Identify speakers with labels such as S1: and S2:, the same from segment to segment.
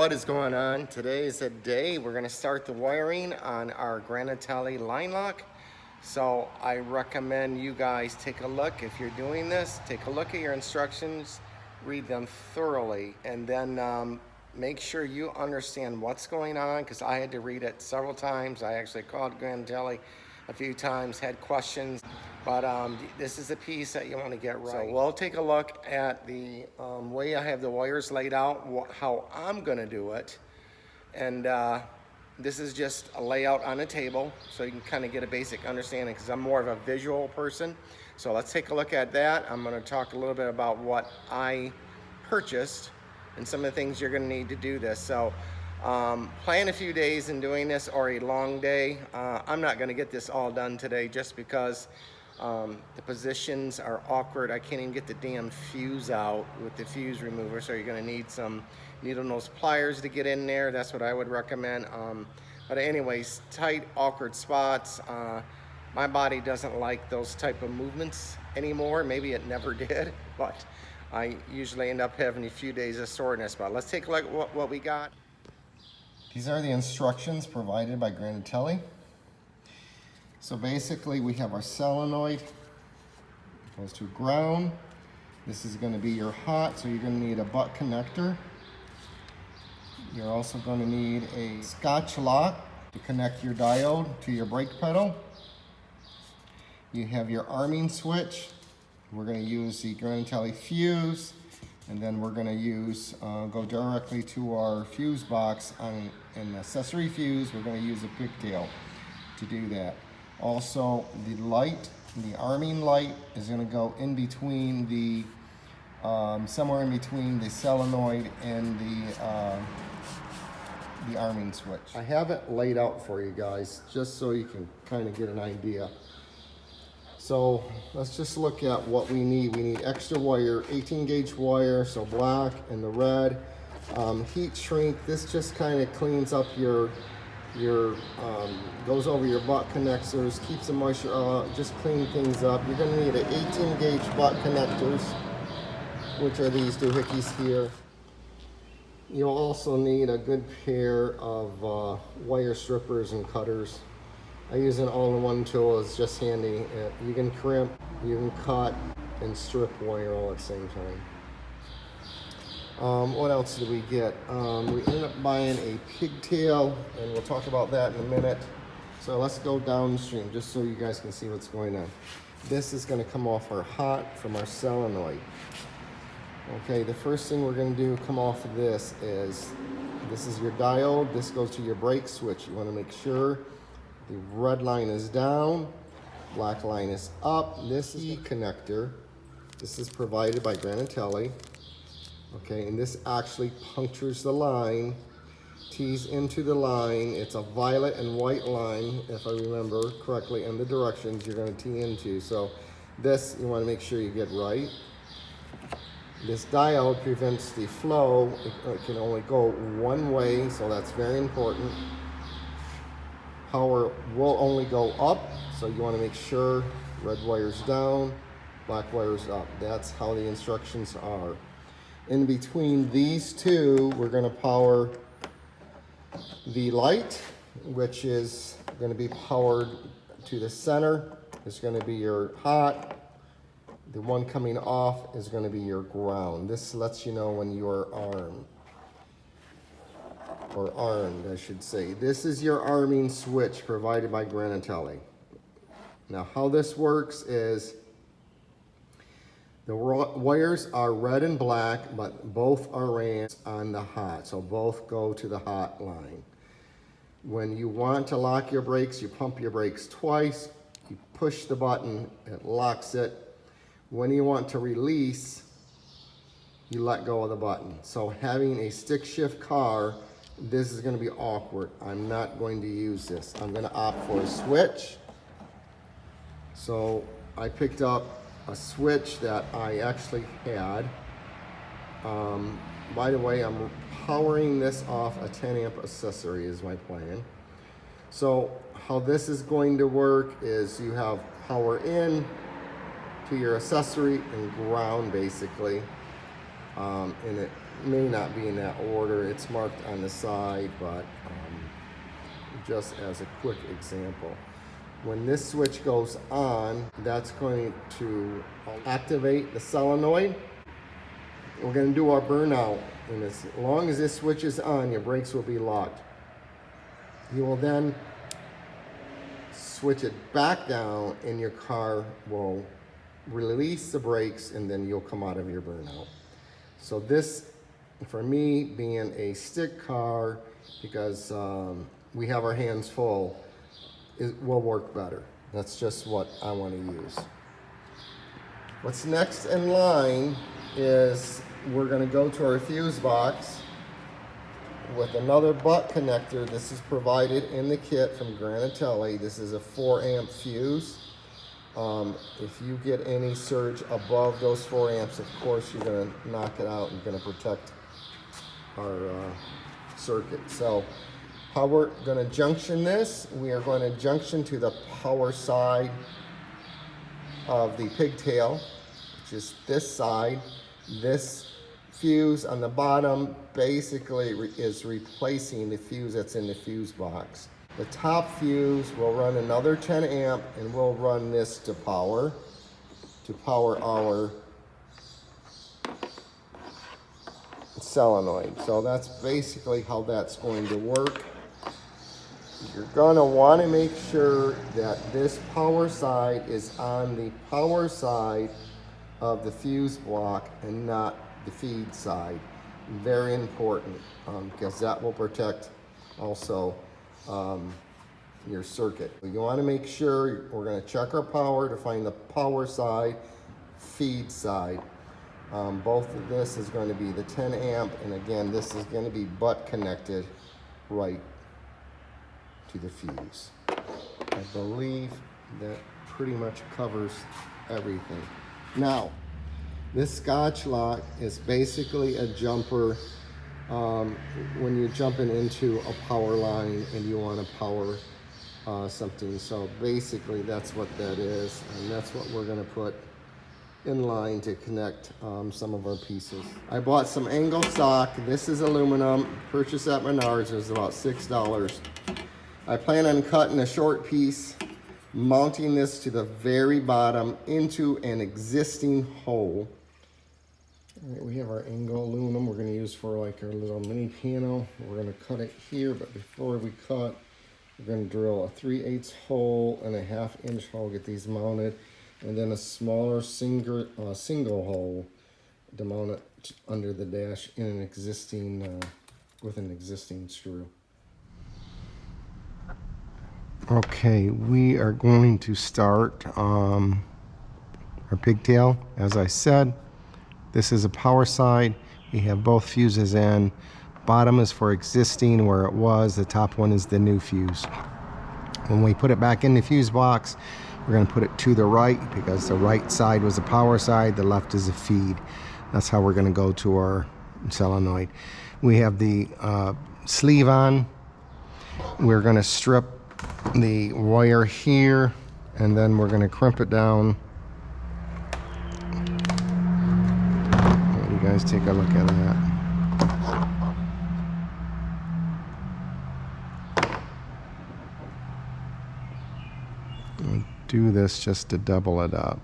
S1: what is going on? Today is the day we're going to start the wiring on our Granatelli line lock. So I recommend you guys take a look. If you're doing this, take a look at your instructions, read them thoroughly, and then make sure you understand what's going on, because I had to read it several times. I actually called Granatelli a few times, had questions, but this is a piece that you want to get right. So we'll take a look at the way I have the wires laid out, how I'm going to do it, and this is just a layout on a table, so you can kind of get a basic understanding, because I'm more of a visual person. So let's take a look at that. I'm going to talk a little bit about what I purchased and some of the things you're going to need to do this. So plan a few days in doing this, or a long day. I'm not going to get this all done today just because the positions are awkward. I can't even get the damn fuse out with the fuse remover, so you're going to need some needle nose pliers to get in there. That's what I would recommend. But anyways, tight, awkward spots. My body doesn't like those type of movements anymore. Maybe it never did, but I usually end up having a few days of soreness. But let's take a look at what we got. These are the instructions provided by Granatelli. So basically we have our solenoid, goes to ground. This is going to be your hot, so you're going to need a butt connector. You're also going to need a Scotch lock to connect your diode to your brake pedal. You have your arming switch. We're going to use the Granatelli fuse, and then we're going to use go directly to our fuse box on an accessory fuse. We're going to use a Pigtail to do that. Also, the light, the arming light, is going to go in between the somewhere in between the solenoid and the arming switch. I have it laid out for you guys just so you can kind of get an idea. So let's just look at what we need. We need extra wire, 18 gauge wire, so black and the red. Heat shrink, this just kind of cleans up your goes over your butt connectors, keeps the moisture out, just clean things up. You're going to need an 18 gauge butt connectors, which are these doohickeys here. You'll also need a good pair of wire strippers and cutters. I use an all-in-one tool. It's just handy. You can crimp, you can cut, and strip wire all at the same time. What else did we get? We ended up buying a Pigtail, and we'll talk about that in a minute. So let's go downstream just so you guys can see what's going on. This is going to come off our hot from our solenoid. Okay, the first thing we're going to do come off of this is your diode. This goes to your brake switch. You want to make sure the red line is down, black line is up. This is the connector. This is provided by Granatelli. Okay, and this actually punctures the line, tees into the line. It's a violet and white line, if I remember correctly, and the directions you're going to tee into. So this, you want to make sure you get right. This diode prevents the flow. It can only go one way, so that's very important. Power will only go up, so you want to make sure red wire's down, black wire's up. That's how the instructions are. In between these two, we're going to power the light, which is going to be powered to the center. It's going to be your hot. The one coming off is going to be your ground. This lets you know when you're armed. Or armed, I should say. This is your arming switch provided by Granatelli. Now, how this works is the wires are red and black, but both are ran on the hot, so both go to the hot line. When you want to lock your brakes, you pump your brakes twice, you push the button, it locks it. When you want to release, you let go of the button. So having a stick shift car, this is going to be awkward. I'm not going to use this. I'm going to opt for a switch. So I picked up a switch that I actually had. By the way, I'm powering this off a 10 amp accessory is my plan. So how this is going to work is you have power in to your accessory and ground basically. and it may not be in that order. It's marked on the side, but just as a quick example. When this switch goes on, that's going to activate the solenoid. We're going to do our burnout, and as long as this switch is on, your brakes will be locked. You will then switch it back down and your car will release the brakes, and then you'll come out of your burnout. So this, for me, being a stick car, because we have our hands full, it will work better. That's just what I want to use. What's next in line is we're going to go to our fuse box with another butt connector. This is provided in the kit from Granatelli. This is a 4 amp fuse. If you get any surge above those 4 amps, of course you're going to knock it out and you're going to protect our circuit. So how we're going to junction this, we are going to junction to the power side of the pigtail, which is this side. This fuse on the bottom basically is replacing the fuse that's in the fuse box. The top fuse will run another 10 amp and we'll run this to power our solenoid. So that's basically how that's going to work. You're gonna want to make sure that this power side is on the power side of the fuse block and not the feed side. Very important, because that will protect also your circuit. You want to make sure, we're going to check our power to find the power side, feed side. Both of this is going to be the 10 amp, and again, this is going to be butt connected right to the fuse. I believe that pretty much covers everything. Now, this Scotch lock is basically a jumper when you're jumping into a power line and you want to power something. So basically that's what that is, and that's what we're going to put in line to connect some of our pieces. I bought some angle stock. This is aluminum, purchased at Menards. It was about $6. I plan on cutting a short piece, mounting this to the very bottom into an existing hole. All right, we have our angle aluminum we're going to use for like our little mini piano. We're going to cut it here, but before we cut, we're going to drill a 3/8 hole and a 1/2 inch hole, get these mounted, and then a smaller single hole to mount it under the dash in an existing with an existing screw. Okay, we are going to start our pigtail. As I said, this is a power side. We have both fuses in. Bottom is for existing where it was. The top one is the new fuse. When we put it back in the fuse box, we're going to put it to the right because the right side was the power side, the left is a feed. That's how we're going to go to our solenoid. We have the sleeve on. We're going to strip the wire here, and then we're going to crimp it down. You guys take a look at that. I'll do this just to double it up.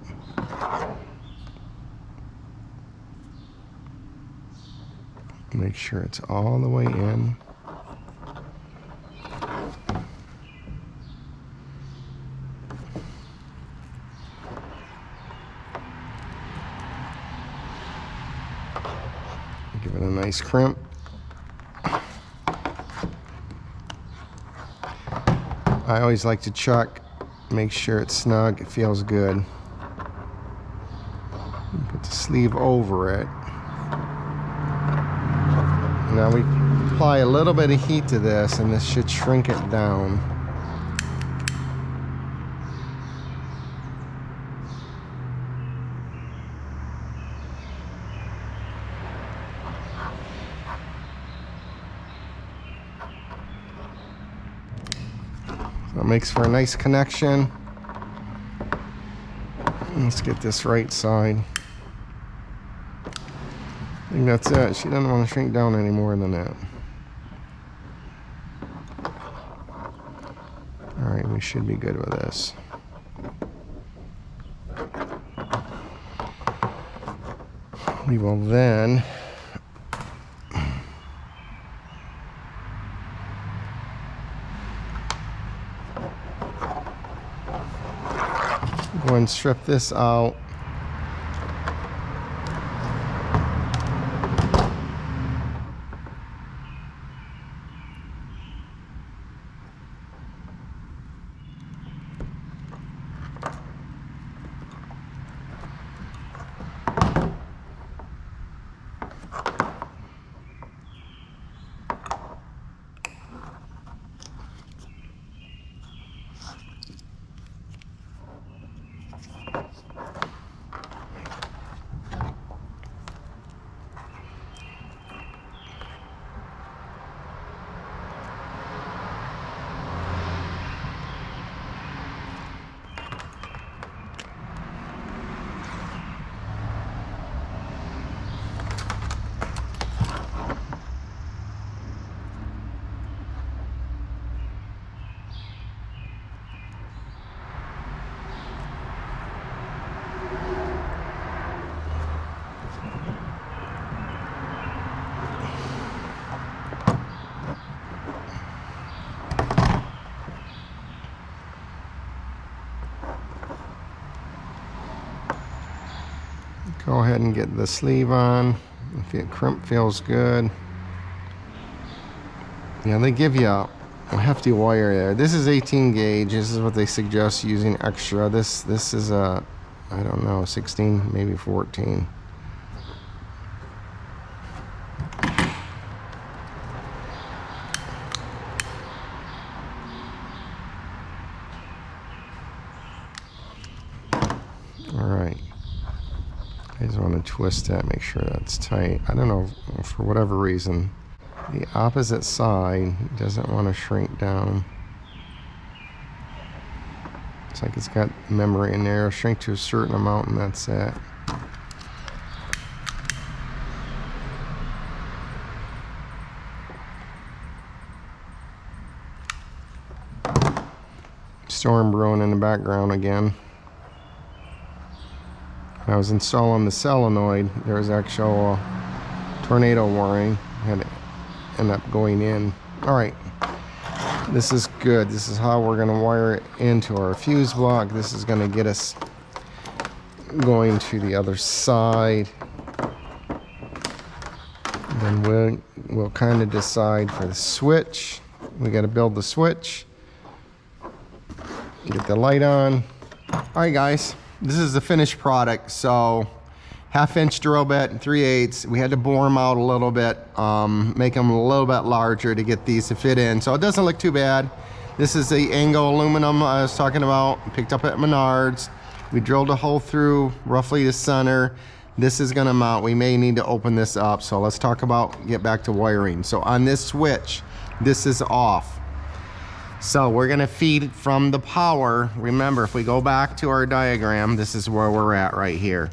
S1: Make sure it's all the way in. Give it a nice crimp. I always like to check, make sure it's snug, it feels good. Put the sleeve over it. Now we apply a little bit of heat to this and this should shrink it down. So it makes for a nice connection. Let's get this right side. think that's it. She doesn't want to shrink down any more than that. All right, we should be good with this. We will then go and strip this out. Go ahead and get the sleeve on. If the crimp feels good. Yeah, they give you a hefty wire there. This is 18 gauge. This is what they suggest using extra. This is a, I don't know, 16, maybe 14. All right. I just want to twist that, make sure that's tight. I don't know, for whatever reason, the opposite side doesn't want to shrink down. It's like it's got memory in there. It'll shrink to a certain amount and that's it. Storm brewing in the background again. When I was installing the solenoid, there was actual tornado warning. I had to end up going in. All right, this is good. This is how we're gonna wire it into our fuse block. This is gonna get us going to the other side. Then we'll kind of decide for the switch. We gotta build the switch. Get the light on. All right, guys. This is the finished product. So 1/2 inch drill bit and 3/8. We had to bore them out a little bit, make them a little bit larger to get these to fit in. So it doesn't look too bad. This is the angle aluminum I was talking about, picked up at Menards. We drilled a hole through roughly the center. This is gonna mount. We may need to open this up. So let's get back to wiring. So on this switch, this is off. So we're gonna feed from the power. Remember, if we go back to our diagram, this is where we're at right here.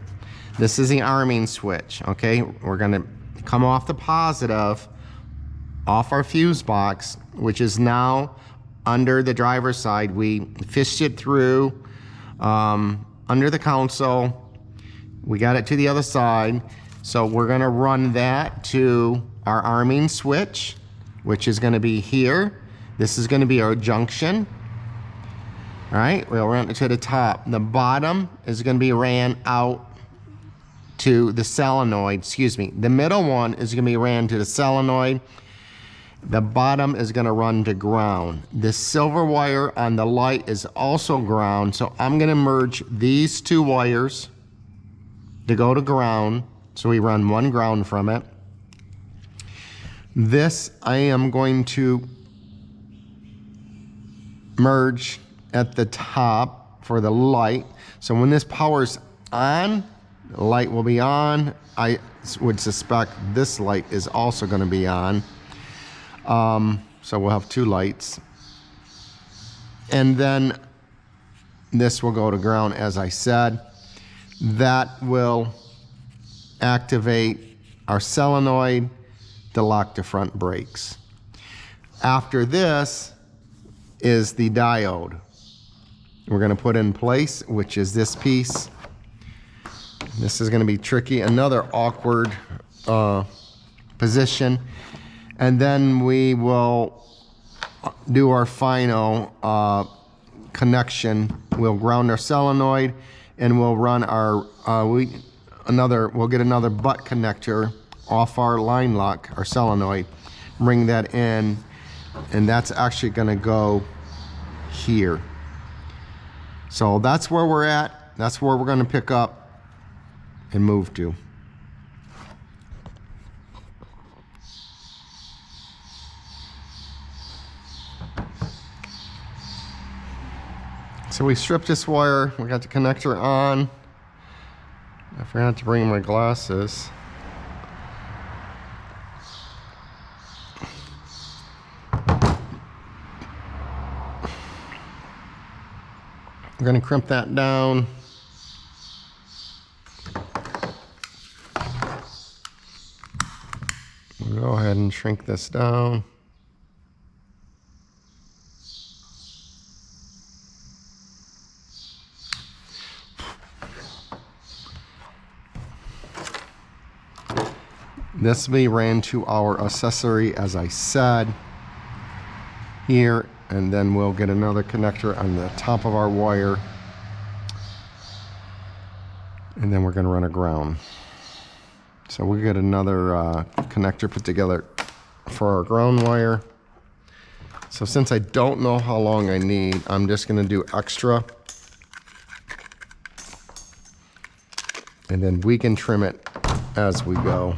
S1: This is the arming switch, okay? We're gonna come off the positive, off our fuse box, which is now under the driver's side. We fished it through under the console. We got it to the other side. So we're gonna run that to our arming switch, which is gonna be here. This is going to be our junction. All right, we'll run it to the top. The bottom is going to be ran out to the solenoid, excuse me. The middle one is going to be ran to the solenoid. The bottom is going to run to ground. The silver wire on the light is also ground, so I'm going to merge these two wires to go to ground. So we run one ground from it. This I am going to merge at the top for the light. So when this power's on, the light will be on. I would suspect this light is also going to be on. So we'll have two lights. And then this will go to ground, as I said. That will activate our solenoid to lock the front brakes. After this is the diode we're going to put in place, which is this piece. This is going to be tricky, another awkward position. And then we will do our final connection. We'll ground our solenoid and we'll run our, we'll get another butt connector off our line lock, our solenoid, bring that in, and that's actually gonna go here. So that's where we're at. That's where we're gonna pick up and move to. So we stripped this wire, we got the connector on. I forgot to bring my glasses. We're going to crimp that down. We'll go ahead and shrink this down. This we ran to our accessory, as I said, here, and then we'll get another connector on the top of our wire, and then we're going to run a ground. So we'll get another connector put together for our ground wire. So since I don't know how long I need, I'm just going to do extra, and then we can trim it as we go.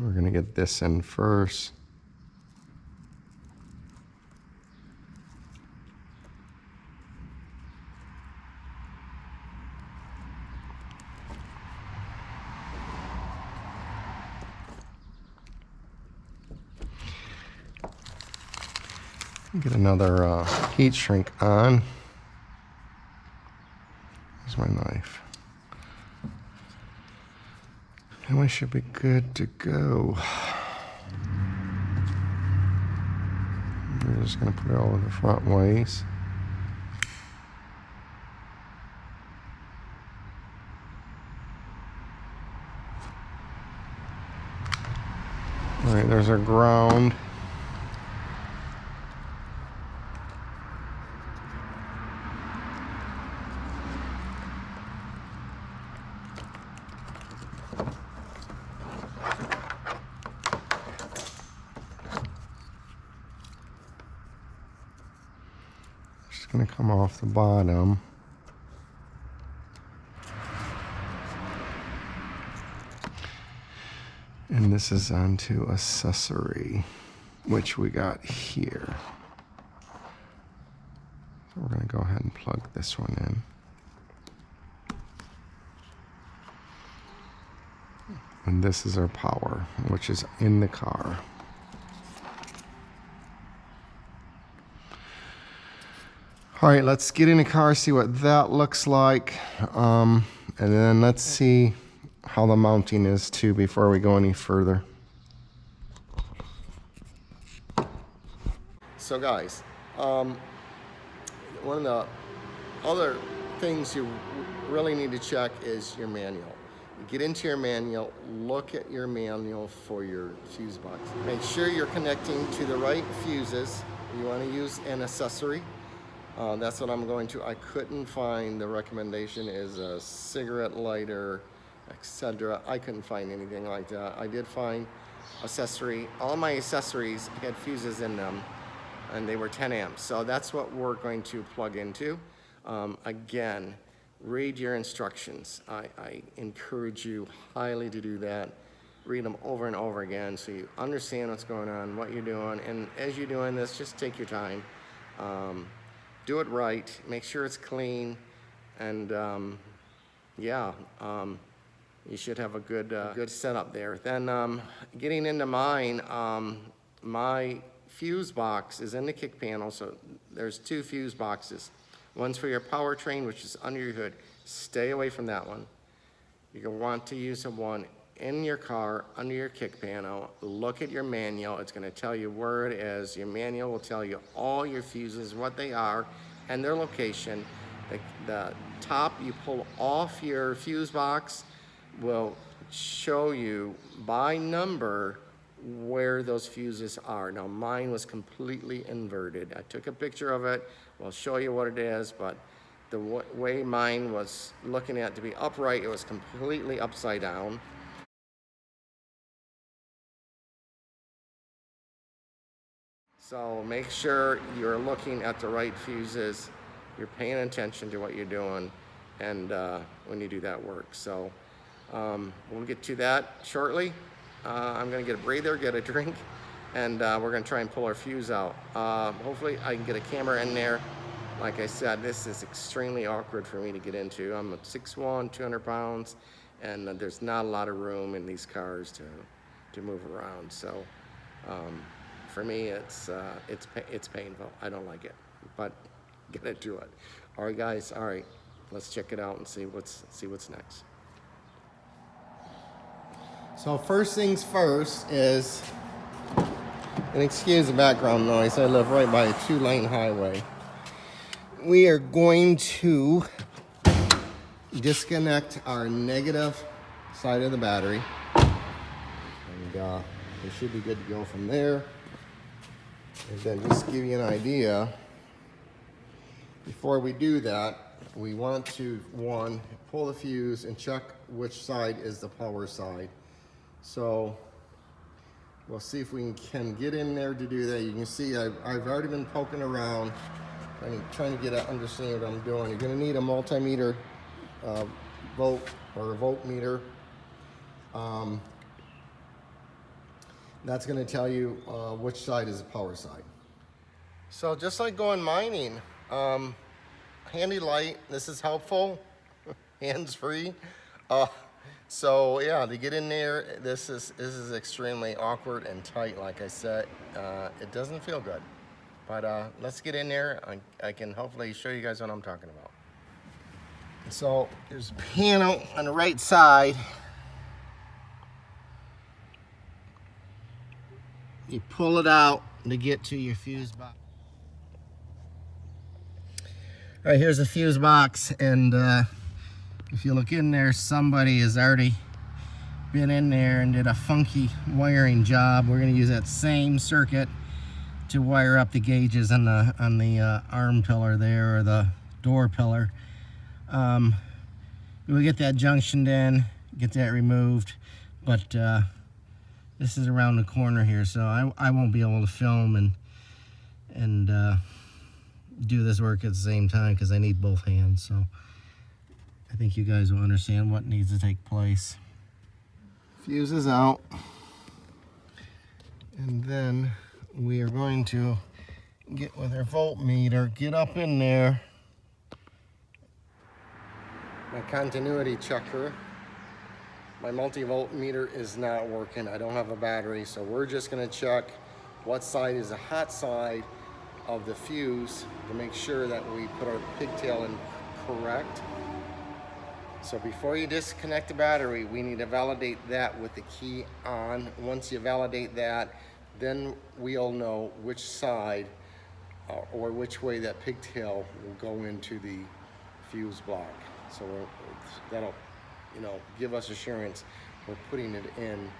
S1: We're going to get this in first. Get another heat shrink on. Here's my knife. And we should be good to go. We're just going to put it all in the front ways. All right, there's our ground. Going to come off the bottom. And this is onto accessory, which we got here. So we're going to go ahead and plug this one in. And this is our power, which is in the car. All right, let's get in the car, see what that looks like. And then let's see how the mounting is too before we go any further. So guys, one of the other things you really need to check is your manual. Get into your manual, look at your manual for your fuse box. Make sure you're connecting to the right fuses. You want to use an accessory. That's what I'm going to. I couldn't find, the recommendation is a cigarette lighter, etc. I couldn't find anything like that. I did find accessory. All my accessories had fuses in them, and they were 10 amps. So that's what we're going to plug into. Again, read your instructions. I encourage you highly to do that. read them over and over again so you understand what's going on, what you're doing. And as you're doing this, just take your time. Do it right, make sure it's clean, and yeah, you should have a good setup there. Then getting into mine, my fuse box is in the kick panel, so there's two fuse boxes. One's for your powertrain, which is under your hood. Stay away from that one. You're gonna want to use the one in your car, under your kick panel. Look at your manual, it's gonna tell you where it is. Your manual will tell you all your fuses, what they are, and their location. The top you pull off your fuse box will show you by number where those fuses are. Now mine was completely inverted. I took a picture of it. We'll show you what it is, but the way mine was looking at to be upright, it was completely upside down. So make sure you're looking at the right fuses, you're paying attention to what you're doing, and when you do that work. So we'll get to that shortly. I'm gonna get a breather, get a drink, and we're gonna try and pull our fuse out. Hopefully I can get a camera in there. Like I said, this is extremely awkward for me to get into. I'm 6'1", 200 pounds, and there's not a lot of room in these cars to move around. So for me, it's painful. I don't like it, but gotta do it. All right, guys. All right, let's check it out and see what's next. So first things first is, and excuse the background noise, I live right by a 2-lane highway. We are going to disconnect our negative side of the battery. And it should be good to go from there. And then just to give you an idea, before we do that, we want to, one, pull the fuse and check which side is the power side. So we'll see if we can get in there to do that. You can see I've already been poking around, trying to get an understanding what I'm doing. You're going to need a multimeter volt or a voltmeter. That's going to tell you which side is the power side. So just like going mining, handy light. This is helpful, hands-free. So yeah, to get in there, this is extremely awkward and tight. Like I said, it doesn't feel good. But let's get in there. I can hopefully show you guys what I'm talking about. So there's a panel on the right side. You pull it out to get to your fuse box. All right, here's the fuse box, and if you look in there, somebody has already been in there and did a funky wiring job. We're going to use that same circuit to wire up the gauges on the arm pillar there, or the door pillar. We'll get that junctioned in, get that removed, but this is around the corner here, so I won't be able to film and do this work at the same time because I need both hands. So I think you guys will understand what needs to take place. Fuse is out, and then we are going to get with our voltmeter, get up in there. My continuity checker, my multi-voltmeter is not working. I don't have a battery, so we're just gonna check what side is the hot side of the fuse to make sure that we put our pigtail in correct. So before you disconnect the battery, we need to validate that with the key on. Once you validate that, then we'll know which side or which way that pigtail will go into the fuse block. So that'll, give us assurance we're putting it in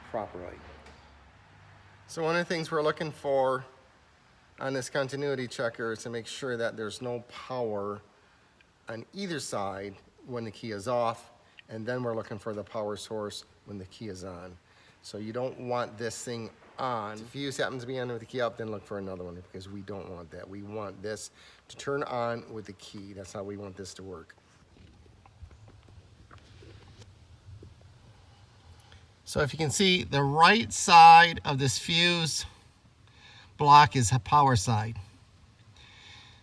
S1: properly. So one of the things we're looking for on this continuity checker is to make sure that there's no power on either side when the key is off, and then we're looking for the power source when the key is on. So you don't want this thing on. If the fuse happens to be on with the key up, then look for another one, because we don't want that. We want this to turn on with the key. That's how we want this to work. So if you can see, the right side of this fuse block is a power side.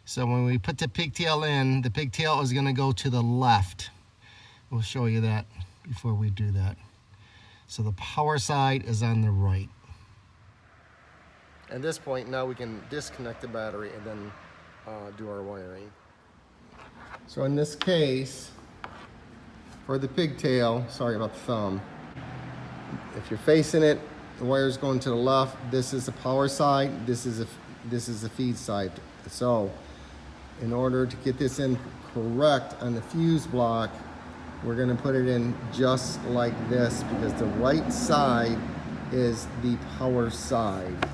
S1: So when we put the pigtail in, the pigtail is going to go to the left. We'll show you that before we do that. So the power side is on the right. At this point, now we can disconnect the battery and then do our wiring. So in this case, for the pigtail, sorry about the thumb, if you're facing it, the wire's going to the left. This is the power side. This is the feed side. So in order to get this in correct on the fuse block, we're going to put it in just like this, because the right side is the power side.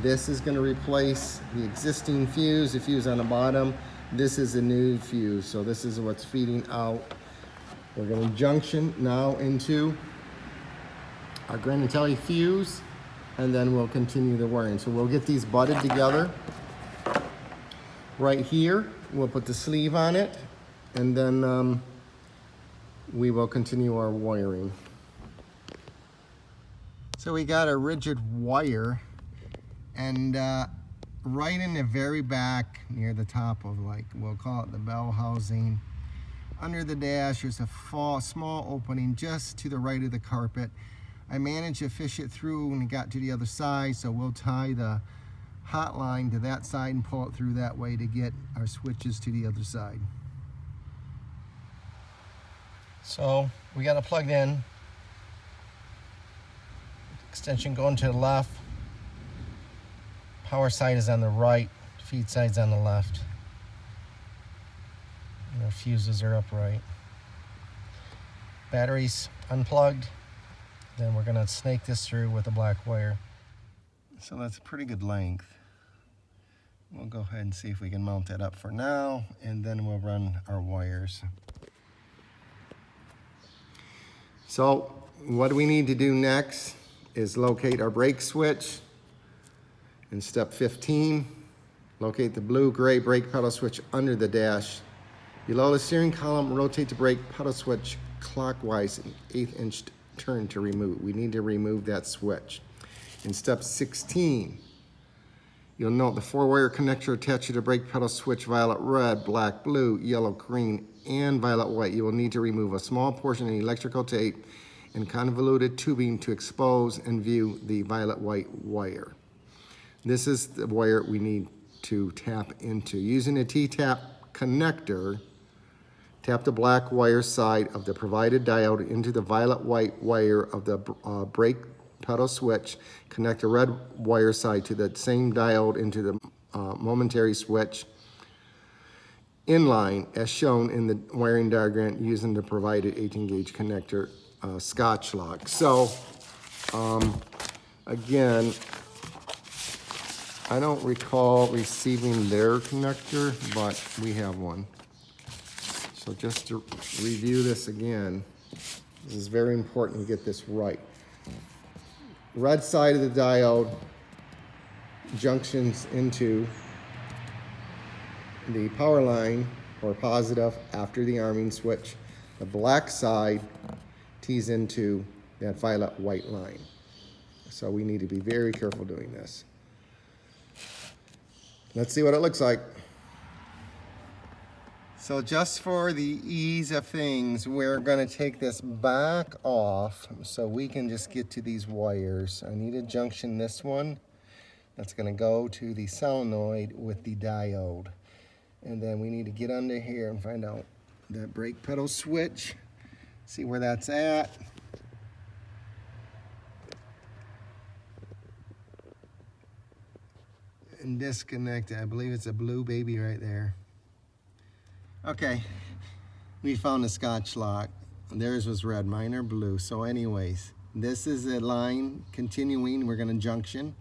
S1: This is going to replace the existing fuse, the fuse on the bottom. This is a new fuse, so this is what's feeding out. We're going to junction now into our Granatelli fuse, and then we'll continue the wiring. So we'll get these butted together. Right here, we'll put the sleeve on it, and then we will continue our wiring. So we got a rigid wire, and right in the very back, near the top of, like, we'll call it the bell housing, under the dash, there's a small opening just to the right of the carpet. I managed to fish it through and it got to the other side, so we'll tie the hot line to that side and pull it through that way to get our switches to the other side. So we got it plugged in. Extension going to the left. Power side is on the right. Feed side's on the left. And our fuses are upright. Batteries unplugged. Then we're going to snake this through with a black wire. So that's a pretty good length. We'll go ahead and see if we can mount that up for now, and then we'll run our wires. So what we need to do next is locate our brake switch. In step 15, locate the blue-gray brake pedal switch under the dash. Below the steering column, rotate the brake pedal switch clockwise an 1/8 inch turn to remove. We need to remove that switch. In step 16, you'll note the 4-wire connector attached to the brake pedal switch, violet red, black blue, yellow green, and violet white. You will need to remove a small portion of electrical tape and convoluted tubing to expose and view the violet white wire. This is the wire we need to tap into. Using a T-tap connector, tap the black wire side of the provided diode into the violet white wire of the brake pedal switch. Connect the red wire side to the same diode into the momentary switch inline as shown in the wiring diagram using the provided 18-gauge connector Scotch lock. So again, I don't recall receiving their connector, but we have one. So just to review this again, this is very important to get this right. Red side of the diode junctions into the power line, or positive, after the arming switch. The black side tees into that violet white line. So we need to be very careful doing this. Let's see what it looks like. So just for the ease of things, we're going to take this back off so we can just get to these wires. I need to junction this one. That's going to go to the solenoid with the diode. And then we need to get under here and find out that brake pedal switch. See where that's at. And disconnect it. I believe it's a blue baby right there. Okay, we found the Scotch lock. Theirs was red, mine are blue. So anyways, this is a line continuing. We're gonna junction.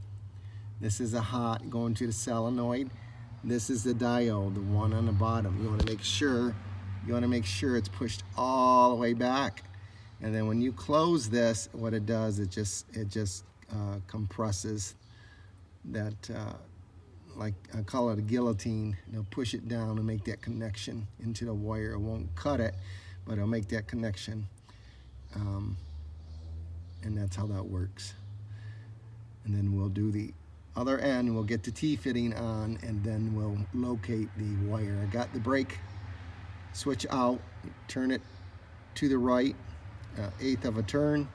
S1: This is a hot going to the solenoid. This is the diode, the one on the bottom. You wanna make sure it's pushed all the way back. And then when you close this, what it does, it just compresses that, like I call it a guillotine. It'll push it down and make that connection into the wire. It won't cut it, but it'll make that connection. and that's how that works. And then we'll do the other end, we'll get the T-fitting on, and then we'll locate the wire. I got the brake switch out, turn it to the right, 1/8 of a turn,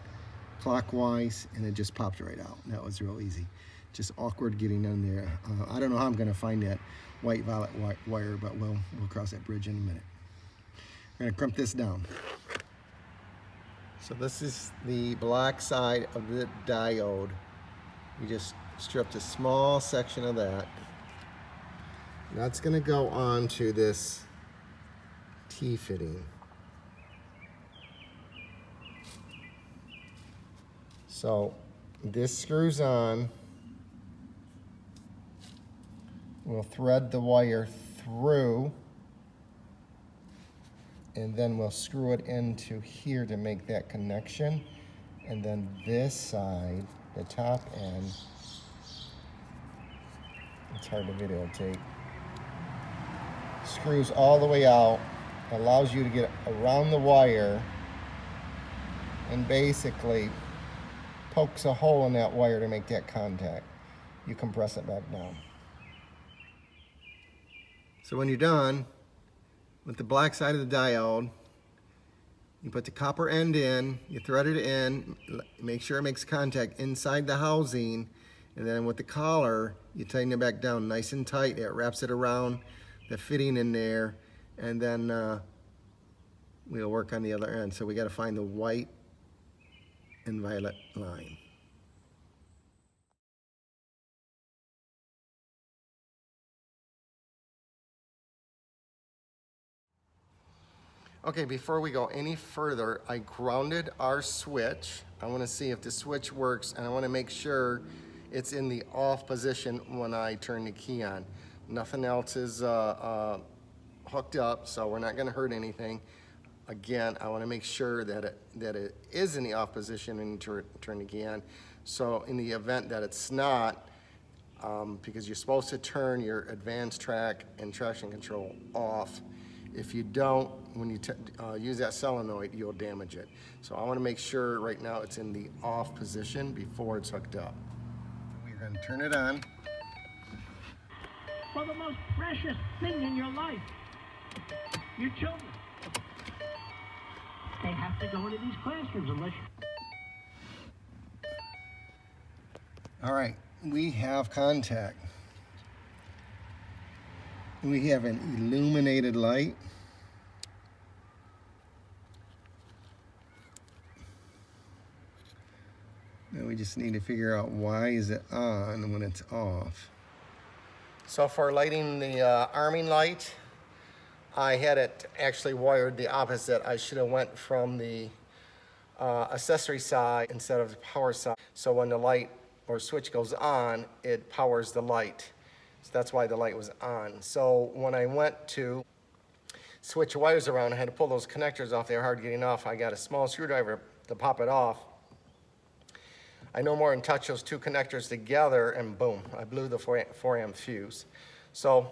S1: clockwise, and it just popped right out. That was real easy. Just awkward getting in there. I don't know how I'm gonna find that white violet wire, but we'll cross that bridge in a minute. I'm gonna crimp this down. So this is the black side of the diode. We just stripped a small section of that. That's gonna go on to this T-fitting. So this screws on. We'll thread the wire through, and then we'll screw it into here to make that connection. And then this side, the top end, it's hard to videotape, screws all the way out, allows you to get around the wire, and basically pokes a hole in that wire to make that contact. You compress it back down. So when you're done with the black side of the diode, you put the copper end in, you thread it in, make sure it makes contact inside the housing, and then with the collar, you tighten it back down nice and tight. It wraps it around the fitting in there, and then we'll work on the other end. So we got to find the white and violet line. Okay, before we go any further, I grounded our switch. I want to see if the switch works, and I want to make sure it's in the off position when I turn the key on. Nothing else is hooked up, so we're not going to hurt anything. Again, I want to make sure that it is in the off position when you turn the key on. So in the event that it's not, because you're supposed to turn your advanced track and traction control off. If you don't, when you use that solenoid, you'll damage it. So I want to make sure right now it's in the off position before it's hooked up. We're going to turn it on.
S2: For the most precious thing in your life, your children. They have to go into these classrooms unless you...
S1: All right, we have contact. We have an illuminated light. Now we just need to figure out why is it on when it's off. So for lighting the arming light, I had it actually wired the opposite. I should have went from the accessory side instead of the power side. So when the light or switch goes on, it powers the light. So that's why the light was on. So when I went to switch wires around, I had to pull those connectors off. They were hard getting off. I got a small screwdriver to pop it off. I no more than touch those two connectors together, and boom, I blew the 4 amp fuse. So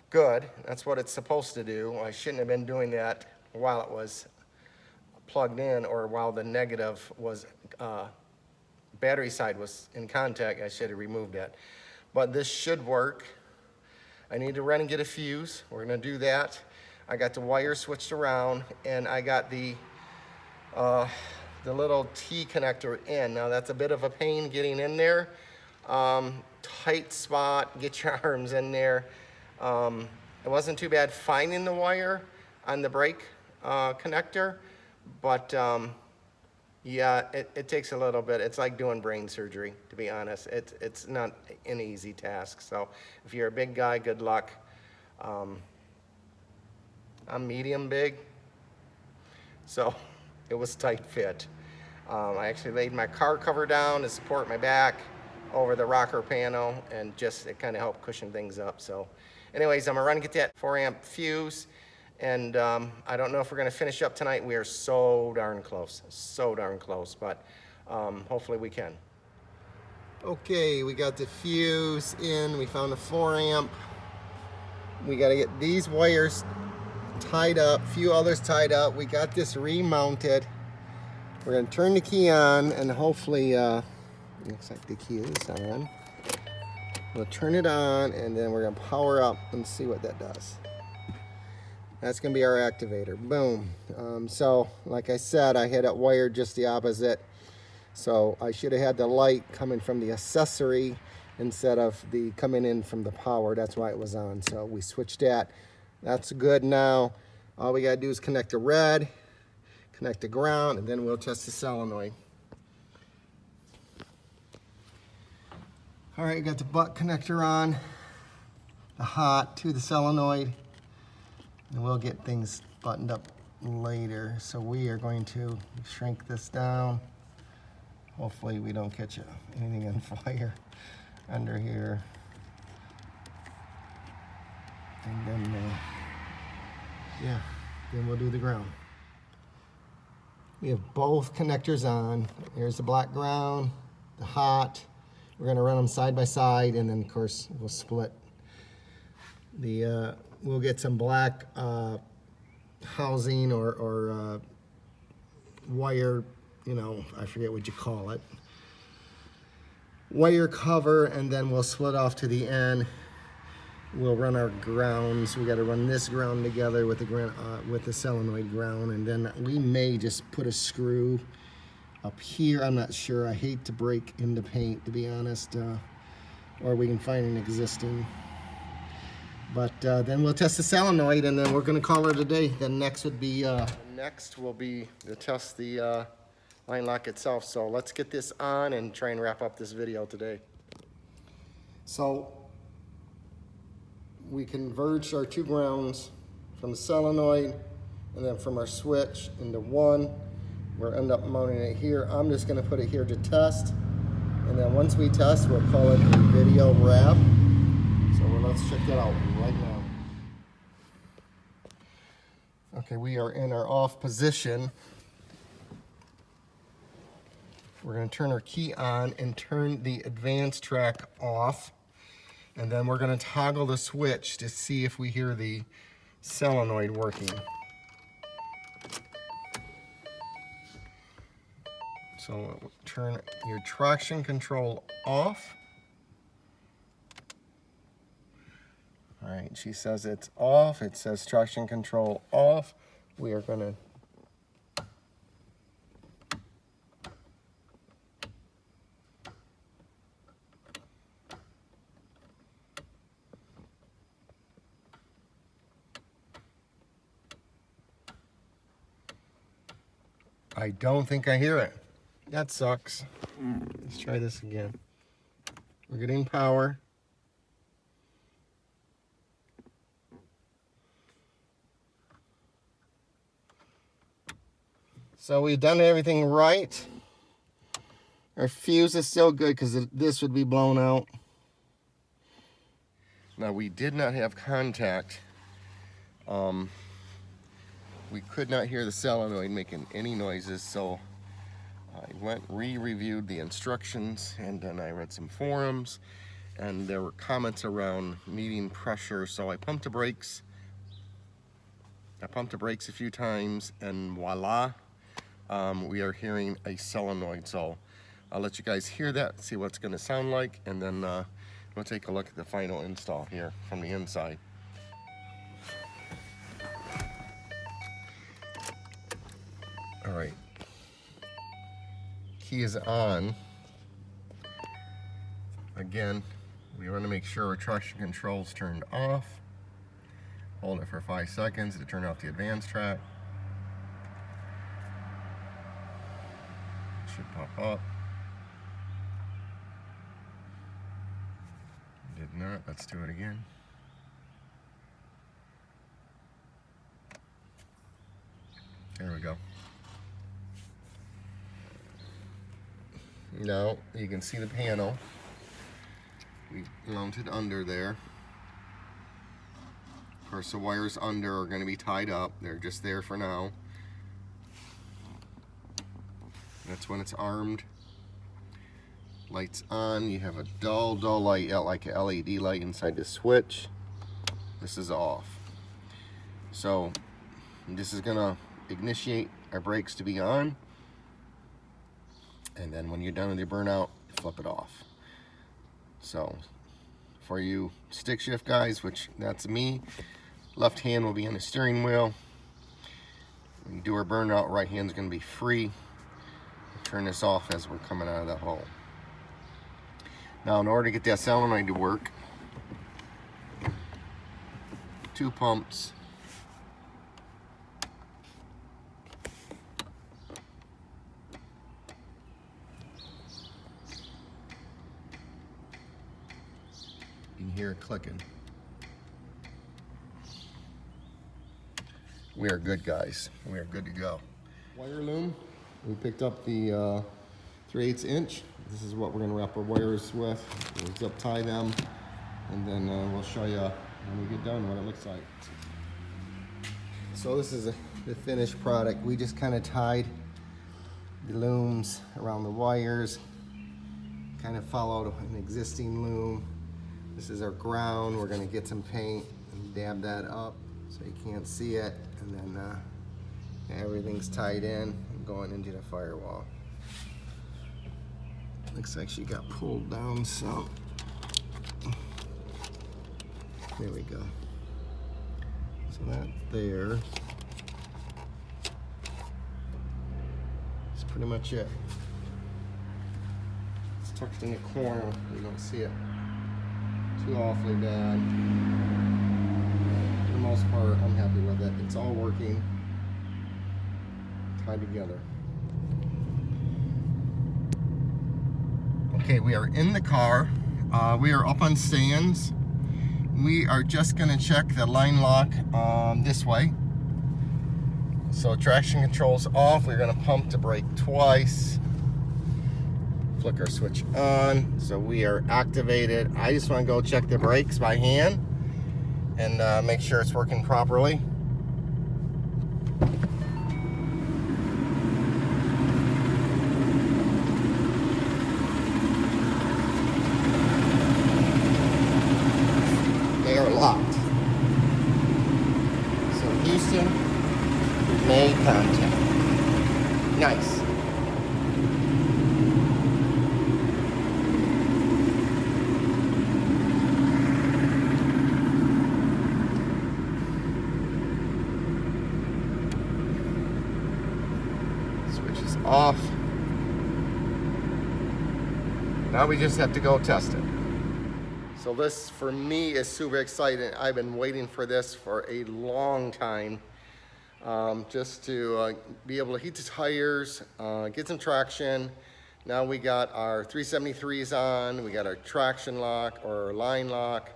S1: good, that's what it's supposed to do. I shouldn't have been doing that while it was plugged in, or while the negative was, battery side was in contact. I should have removed that. But this should work. I need to run and get a fuse. We're gonna do that. I got the wire switched around, and I got the little T connector in. Now that's a bit of a pain getting in there. Tight spot, get your arms in there. It wasn't too bad finding the wire on the brake connector, but yeah, it takes a little bit. It's like doing brain surgery, to be honest. It's not an easy task. So if you're a big guy, good luck. I'm medium big, so it was tight fit. I actually laid my car cover down to support my back over the rocker panel, and just it kind of helped cushion things up. So anyways, I'm gonna run and get that 4 amp fuse, and I don't know if we're gonna finish up tonight. We are so darn close, but hopefully we can. Okay, we got the fuse in, we found the 4 amp. We gotta get these wires tied up, a few others tied up. We got this remounted. We're going to turn the key on, and hopefully, looks like the key is on. We'll turn it on, and then we're going to power up and see what that does. That's going to be our activator. Boom. So, like I said, I had it wired just the opposite. So I should have had the light coming from the accessory instead of the coming in from the power. That's why it was on. So we switched that. That's good now. All we got to do is connect the red, connect the ground, and then we'll test the solenoid. All right, got the butt connector on, the hot to the solenoid, and we'll get things buttoned up later. So we are going to shrink this down. Hopefully we don't catch anything on fire under here. And then, yeah, then we'll do the ground. We have both connectors on. There's the black ground, the hot. We're gonna run them side by side, and then of course we'll split. We'll get some black housing or wire, you know, I forget what you call it, wire cover, and then we'll split off to the end. We'll run our grounds. We got to run this ground together with the solenoid ground, and then we may just put a screw up here. I'm not sure. I hate to break into paint, to be honest, or we can find an existing. But then we'll test the solenoid, and then we're going to call it a day. Then next would be next will be to test the line lock itself. So let's get this on and try and wrap up this video today. So we converged our two grounds from the solenoid and then from our switch into one. We'll end up mounting it here. I'm just going to put it here to test, and then once we test, we'll call it a video wrap. So let's check that out right now. Okay, we are in our off position. We're going to turn our key on and turn the advanced track off. And then we're going to toggle the switch to see if we hear the solenoid working. So turn your traction control off. All right, she says it's off. It says traction control off. We are going to I don't think I hear it. That sucks. Let's try this again. We're getting power. So we've done everything right. Our fuse is still good because this would be blown out. Now we did not have contact. We could not hear the solenoid making any noises, so I went re-reviewed the instructions, and then I read some forums, and there were comments around needing pressure, so I pumped the brakes. I pumped the brakes a few times, and voila, we are hearing a solenoid. So I'll let you guys hear that, see what it's going to sound like, and then we'll take a look at the final install here from the inside. All right, key is on. Again, we want to make sure our traction control's turned off. Hold it for 5 seconds to turn off the advanced track. Should pop up. Did not. Let's do it again. There we go. Now you can see the panel. We mounted under there. Of course, the wires under are going to be tied up. They're just there for now. That's when it's armed. Lights on. You have a dull light, like an LED light inside the switch. This is off. So this is going to initiate our brakes to be on. and then when you're done with your burnout, flip it off. So for you stick shift guys, which that's me, left hand will be on the steering wheel. When you do our burnout, right hand's going to be free. Turn this off as we're coming out of that hole. Now, in order to get that solenoid to work, 2 pumps, you can hear it clicking. We are good, guys. We are good to go. Wire loom. We picked up the 3/8 inch. This is what we're going to wrap our wires with. We'll zip tie them, and then we'll show you when we get done what it looks like. So this is the finished product. We just kind of tied the looms around the wires, kind of followed an existing loom. This is our ground. We're going to get some paint and dab that up so you can't see it, and then everything's tied in and going into the firewall. Looks like she got pulled down some. There we go. So that there is pretty much it. It's tucked in the corner. You don't see it too awfully bad. For the most part, I'm happy with it. It's all working, tied together. Okay, we are in the car. We are up on stands. We are just gonna check the line lock this way. So traction control's off. We're gonna pump to brake twice. Flick our switch on. So we are activated. I just wanna go check the brakes by hand and make sure it's working properly. They are locked. So Houston made contact. Nice. Switch is off. Now we just have to go test it. So this, for me, is super exciting. I've been waiting for this for a long time, just to be able to heat the tires, get some traction. Now we got our 373s on, we got our traction lock or line lock,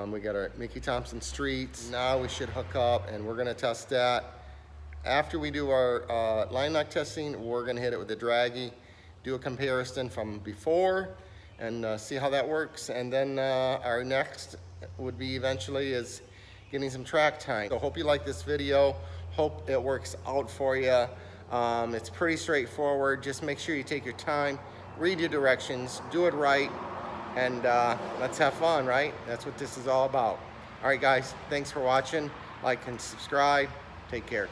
S1: we got our Mickey Thompson Streets. Now we should hook up, and we're gonna test that. After we do our line lock testing, we're gonna hit it with the draggy, do a comparison from before, and see how that works. And then our next would be eventually is getting some track time. So hope you like this video. Hope it works out for you. It's pretty straightforward. Just make sure you take your time, read your directions, do it right, and let's have fun, right? That's what this is all about. All right, guys, thanks for watching. Like and subscribe. Take care.